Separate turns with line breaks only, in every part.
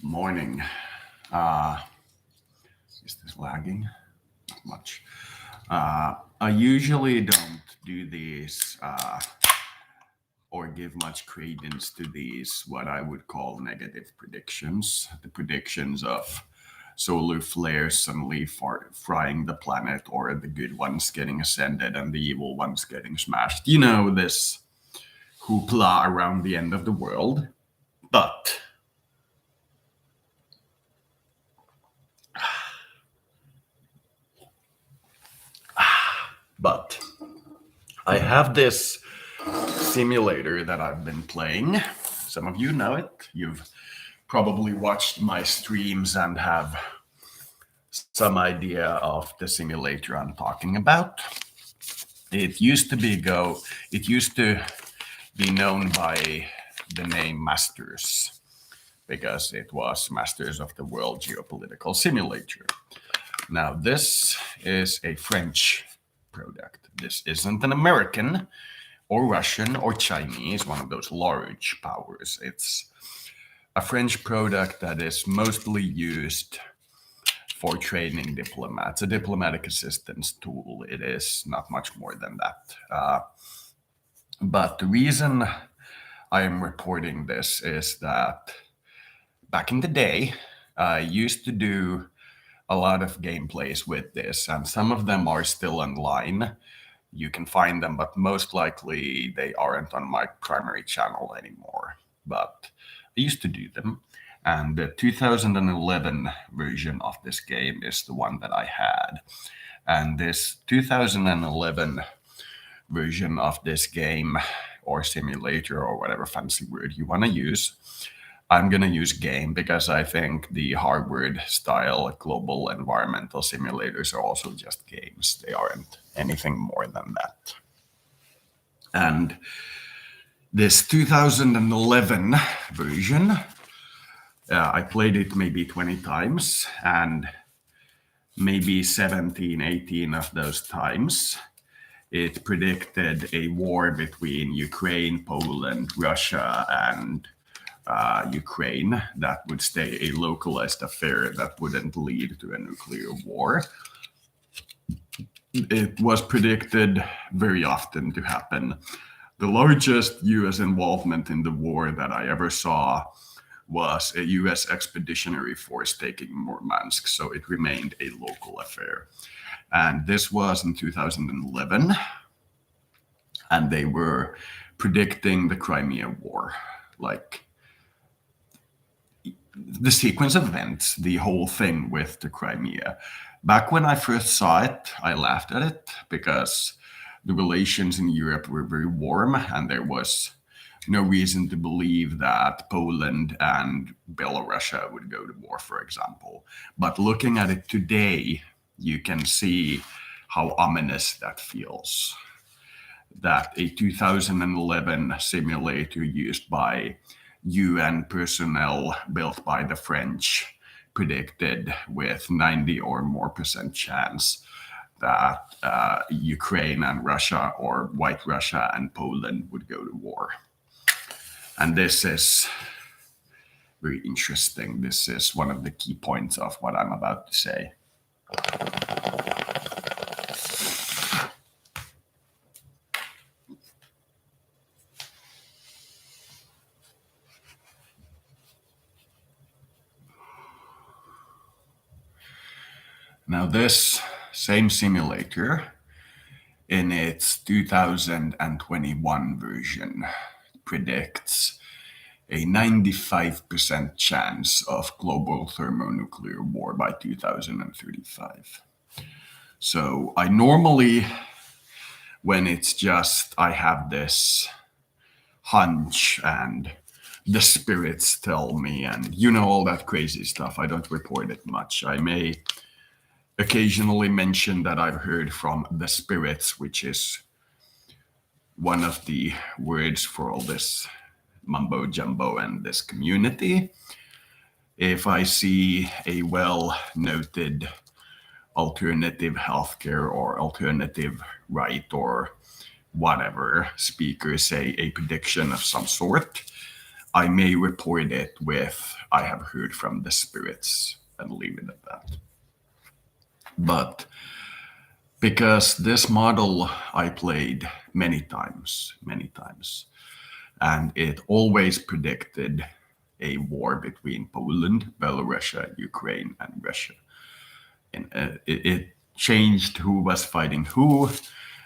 Morning. Uh, is this lagging? Not much. I usually don't do these or give much credence to these, what I would call negative predictions. The predictions of solar flares suddenly frying the planet, or the good ones getting ascended and the evil ones getting smashed. You know, this hoopla around the end of the world. But but I have this simulator that I've been playing. Some of you know it. You've probably watched my streams and have some idea of the simulator I'm talking about. It used to be go. It used to be known by the name Masters because it was Masters of the World Geopolitical Simulator. Now this is a French product. This isn't an American or Russian or Chinese, one of those large powers. It's a French product that is mostly used for training diplomats, a diplomatic assistance tool. It is not much more than that. But the reason I am reporting this is that back in the day, I used to do a lot of gameplays with this, and some of them are still online. You can find them, but most likely they aren't on my primary channel anymore. But I used to do them, and the 2011 version of this game is the one that I had. And this 2011 version of this game, or simulator, or whatever fancy word you want to use, I'm going to use game because I think the Harvard style global environmental simulators are also just games. They aren't anything more than that. And this 2011 version, I played it maybe 20 times, and maybe 17, 18 of those times, it predicted a war between Ukraine, Poland, Russia, and Ukraine that would stay a localized affair that wouldn't lead to a nuclear war. It was predicted very often to happen. The largest US involvement in the war that I ever saw was a US expeditionary force taking Murmansk, so it remained a local affair. And this was in 2011, and they were predicting the Crimea War, like the sequence of events, the whole thing with the Crimea. Back when I first saw it, I laughed at it because the relations in Europe were very warm, and there was no reason to believe that Poland and Belarus would go to war, for example. But looking at it today, you can see how ominous that feels. That a 2011 simulator used by UN personnel built by the French predicted with 90 or more percent chance that Ukraine and Russia, or White Russia and Poland, would go to war. And this is very interesting. This is one of the key points of what I'm about to say. Now, this same simulator in its 2021 version predicts a 95% chance of global thermonuclear war by 2035. So I normally, when it's just, I have this hunch and the spirits tell me, and you know, all that crazy stuff, I don't report it much. I may occasionally mention that I've heard from the spirits, which is one of the words for all this mumbo jumbo and this community. If I see a well-noted alternative healthcare or alternative right or whatever speaker say a prediction of some sort, I may report it with I have heard from the spirits and leave it at that. But because this model I played many times, and it always predicted a war between Poland, Belarus, Ukraine, and Russia. And it changed who was fighting who,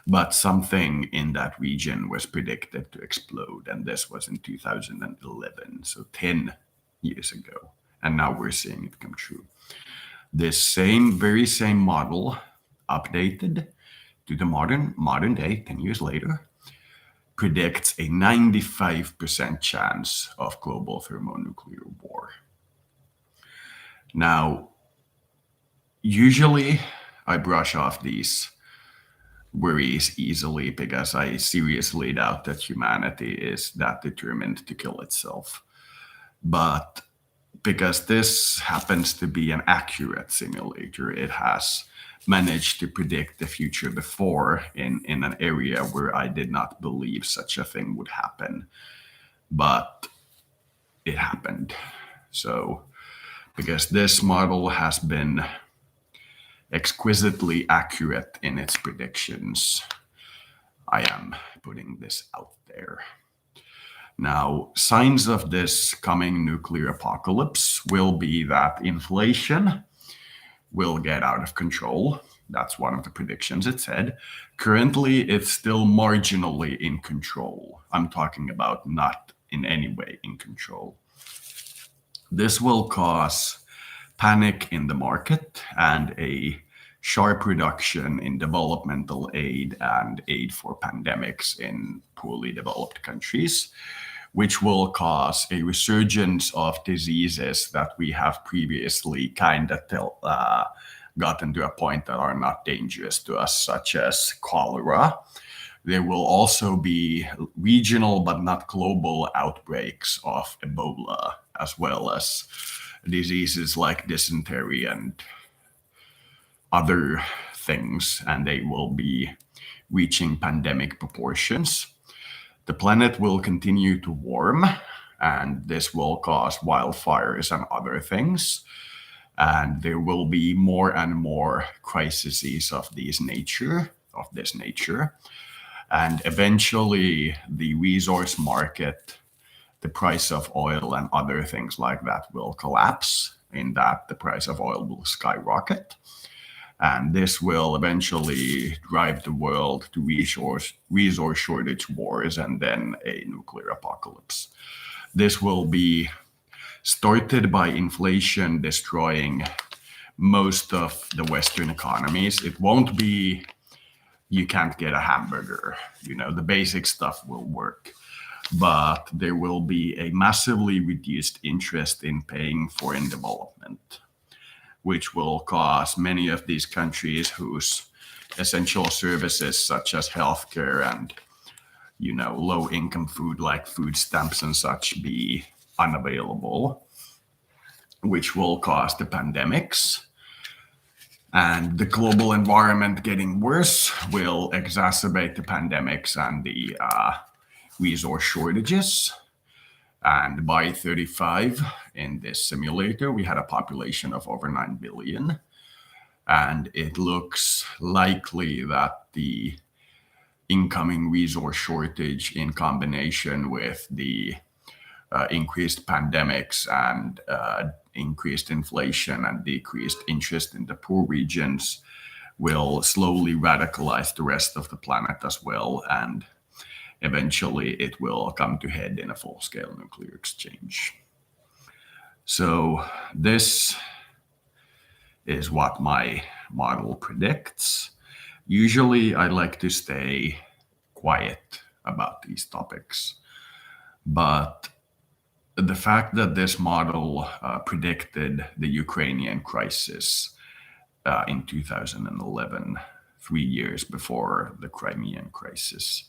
but something in that region was predicted to explode, and this was in 2011, so 10 years ago. And now we're seeing it come true. This very same model, updated to the modern day, 10 years later, predicts a 95% chance of global thermonuclear war. Now, usually I brush off these worries easily because I seriously doubt that humanity is that determined to kill itself. But because this happens to be an accurate simulator, it has managed to predict the future before in an area where I did not believe such a thing would happen. But it happened. So, because this model has been exquisitely accurate in its predictions, I am putting this out there. Now, signs of this coming nuclear apocalypse will be that inflation will get out of control. That's one of the predictions it said. Currently, it's still marginally in control. I'm talking about not in any way in control. This will cause panic in the market and a sharp reduction in developmental aid and aid for pandemics in poorly developed countries, which will cause a resurgence of diseases that we have previously kind of gotten to a point that are not dangerous to us, such as cholera. There will also be regional but not global outbreaks of Ebola, as well as diseases like dysentery and other things, and they will be reaching pandemic proportions. The planet will continue to warm, and this will cause wildfires and other things. And there will be more and more crises of this nature. And eventually, the resource market, the price of oil and other things like that will collapse, in that the price of oil will skyrocket. And this will eventually drive the world to resource shortage wars and then a nuclear apocalypse. This will be started by inflation destroying most of the Western economies. It won't be you can't get a hamburger. The basic stuff will work. But there will be a massively reduced interest in paying foreign development, which will cause many of these countries whose essential services such as healthcare and low income food like food stamps and such be unavailable, which will cause the pandemics. And the global environment getting worse will exacerbate the pandemics and the resource shortages. And by 35, in this simulator, we had a population of over 9 billion. And it looks likely that the incoming resource shortage, in combination with the increased pandemics and increased inflation and decreased interest in the poor regions, will slowly radicalize the rest of the planet as well. And eventually it will come to head in a full-scale nuclear exchange. So this is what my model predicts. Usually I like to stay quiet about these topics, but the fact that this model predicted the Ukrainian crisis in 2011, 3 years before the Crimean crisis,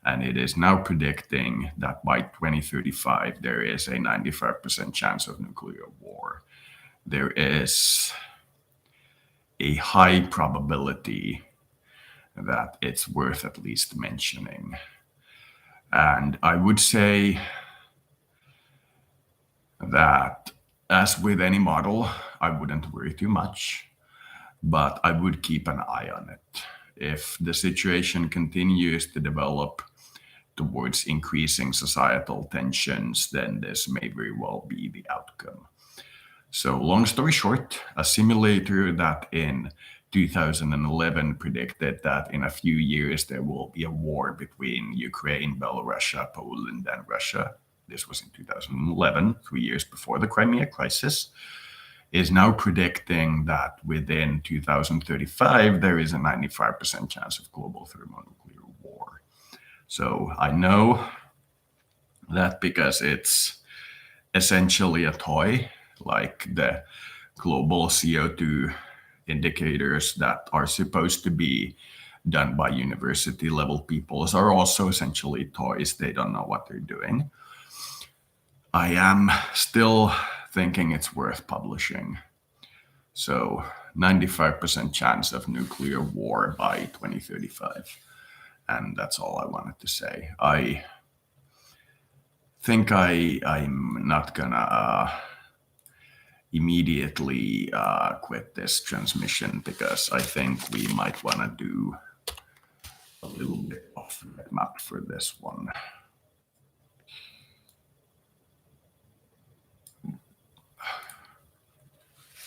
and it is now predicting that by 2035 there is a 95% chance of nuclear war. There is a high probability that it's worth at least mentioning. And I would say that, as with any model, I wouldn't worry too much, but I would keep an eye on it. If the situation continues to develop towards increasing societal tensions, then this may very well be the outcome. So, long story short, a simulator that in 2011 predicted that in a few years there will be a war between Ukraine, Belarus, Poland, and Russia. This was in 2011, 3 years before the Crimea crisis, is now predicting that within 2035 there is a 95% chance of global thermonuclear war. So I know that because it's essentially a toy, like the global CO2 indicators that are supposed to be done by university level peoples are also essentially toys. They don't know what they're doing. I am still thinking it's worth publishing. So 95% chance of nuclear war by 2035. And that's all I wanted to say. I think I'm not gonna immediately quit this transmission because I think we might want to do a little bit off the map for this one.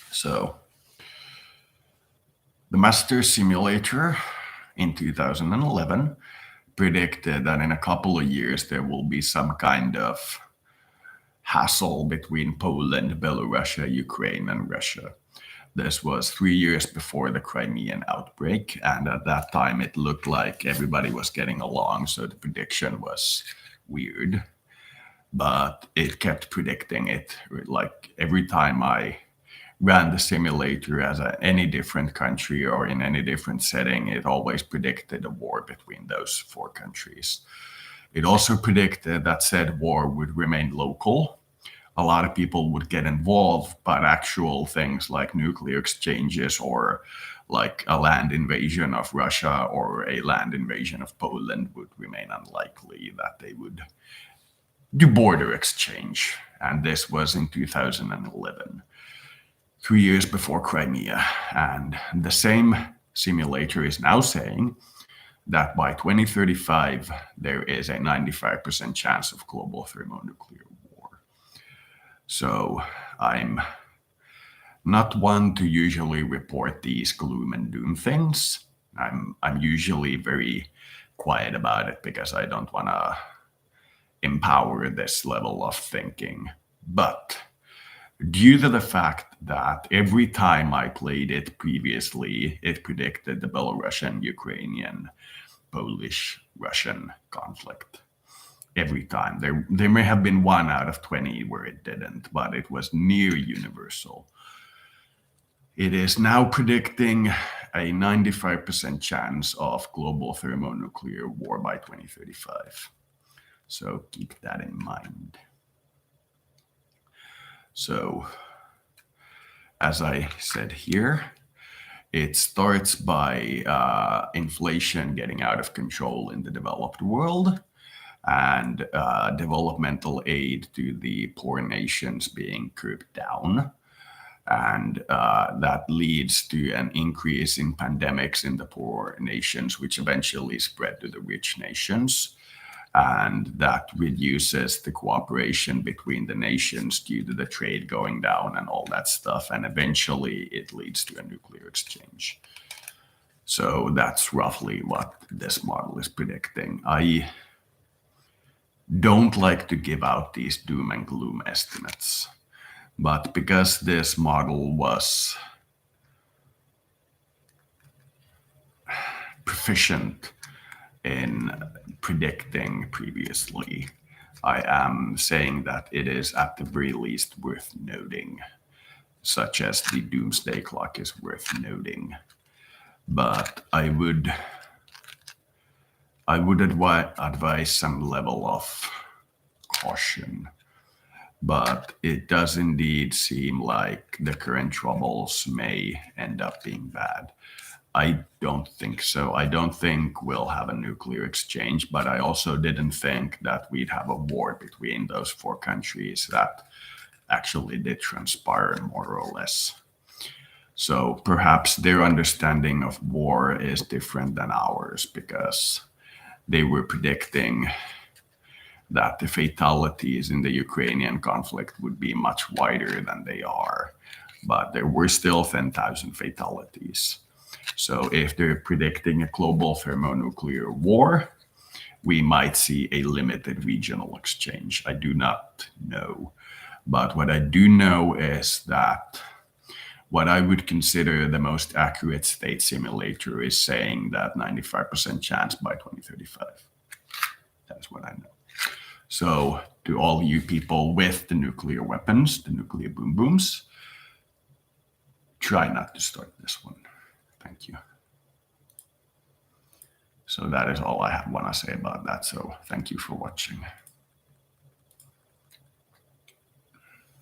So, the Master Simulator in 2011 predicted that in a couple of years there will be some kind of hassle between Poland, Belarus, Ukraine, and Russia. This was 3 years before the Crimean outbreak, and at that time it looked like everybody was getting along, so the prediction was weird. But it kept predicting it. Like every time I ran the simulator as any different country or in any different setting, it always predicted a war between those four countries. It also predicted that said war would remain local. A lot of people would get involved, but actual things like nuclear exchanges or like a land invasion of Russia or a land invasion of Poland would remain unlikely, that they would do border exchange. And this was in 2011, 3 years before Crimea. And the same simulator is now saying that by 2035, there is a 95% chance of global thermonuclear war. So I'm not one to usually report these gloom and doom things. I'm usually very quiet about it because I don't want to empower this level of thinking. But due to the fact that every time I played it previously, it predicted the Belarusian, Ukrainian, Polish, Russian conflict. Every time. There may have been 1 out of 20 where it didn't, but it was near universal. It is now predicting a 95% chance of global thermonuclear war by 2035. So keep that in mind. So, as I said here, it starts by inflation getting out of control in the developed world and developmental aid to the poor nations being curbed down. And that leads to an increase in pandemics in the poor nations, which eventually spread to the rich nations. And that reduces the cooperation between the nations due to the trade going down and all that stuff. And eventually it leads to a nuclear exchange. So that's roughly what this model is predicting. I don't like to give out these doom and gloom estimates, but because this model was proficient in predicting previously, I am saying that it is at the very least worth noting, such as the doomsday clock is worth noting. But I would advise some level of caution. But it does indeed seem like the current troubles may end up being bad. I don't think so. I don't think we'll have a nuclear exchange, but I also didn't think that we'd have a war between those four countries. That actually did transpire, more or less. So perhaps their understanding of war is different than ours, because they were predicting that the fatalities in the Ukrainian conflict would be much wider than they are. But there were still 10,000 fatalities. So if they're predicting a global thermonuclear war, we might see a limited regional exchange. I do not know. But what I do know is that what I would consider the most accurate state simulator is saying that 95% chance by 2035. That's what I know. So to all you people with the nuclear weapons, the nuclear boom booms, try not to start this one. Thank you. So that is all I want to say about that. So thank you for watching.